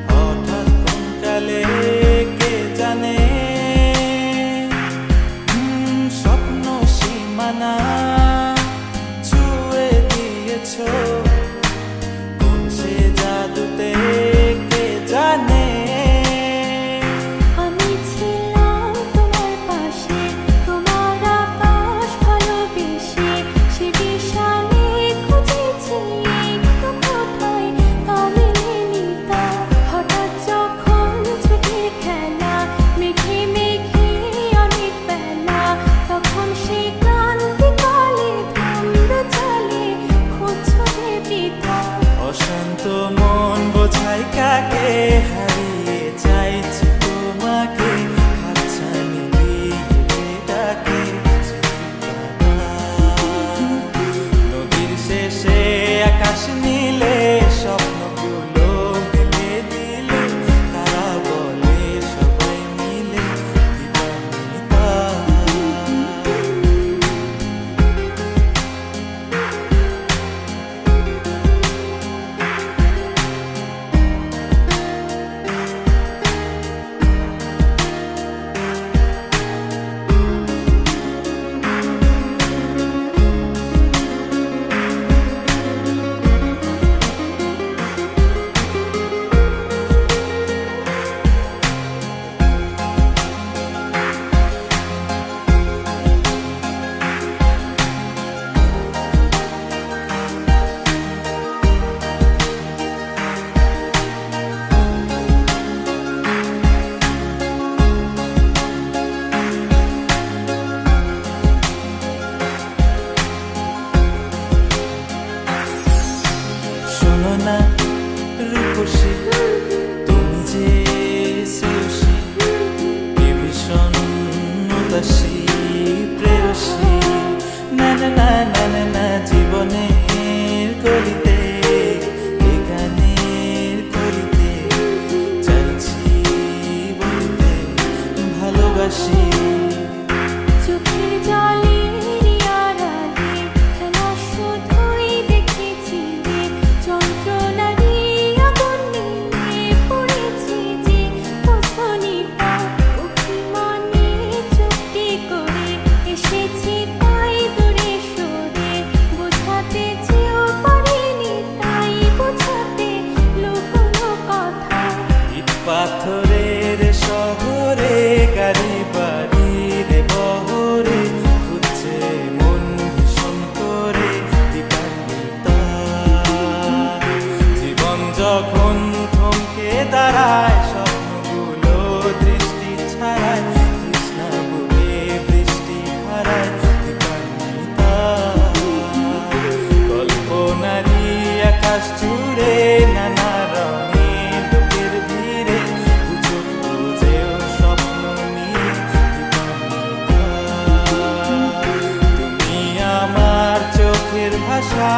হঠাৎ কোন কালে কে জানে স্বপ্ন সীমানা ছুঁয়ে দিয়েছ কোন সে জাদুতে কে জানে আমি ছিলাম তোমার পাশে তোমার আকাশ ভালোবেসে সে বিশালে খুঁজেছি একটু কোথায় মেলেনি তা হঠাৎ যখন ছুটে খেলা মেঘে মেঘে অনেক বেলা তখন সে ক্লান্তি কালে ধুম্র চলে খুঁজছো যে পিতা অশান্ত মন বোঝাই কাকে হারিয়ে চাইছি তোমাকে হাতছানি দিয়ে ডাকে নদীর শেষে আকাশ নীলে স্বপ্নগুলো মিলে দিলে তারা বলে সবাই মিলে দিবানিতা শোনো না রূপসী তুমি যে শ্রেয়সী কে ভীষণ উদাসী প্রেয়সী না না না না না না জীবনের গলিতে এ গানের কলিতে চাইছি বলতে ভালোবাসি চোখের জলের আড়ালে খেলা শুধুই দেখেছি যে যন্ত্রণারই আগুন নিয়ে পড়েছি যে বোঝনি তা অভিমানে চুক্তি করে এসেছি তাই দূরে সরে বোঝাতে চেয়েও পারিনি তাই বোঝাতে লুকোনো কথা ইট পাথরের শহরে গাড়ি বাড়ির বহরে খুঁজছে মন ভীষণ করে দিবানিতা জীবন যখন থমকে দাঁড়ায় স্বপ্নগুলো দৃষ্টি ছাড়ায় তৃষ্ণা বুকে বৃষ্টি হারায় দিবানিতা কল্পনারই আকাশ জুড়ে নানা রঙে লোকের ভিড়ে গুজব খুঁজেও স্বপ্ন নিয়ে দিবানিতা তুমি আমার চোখের ভাষা।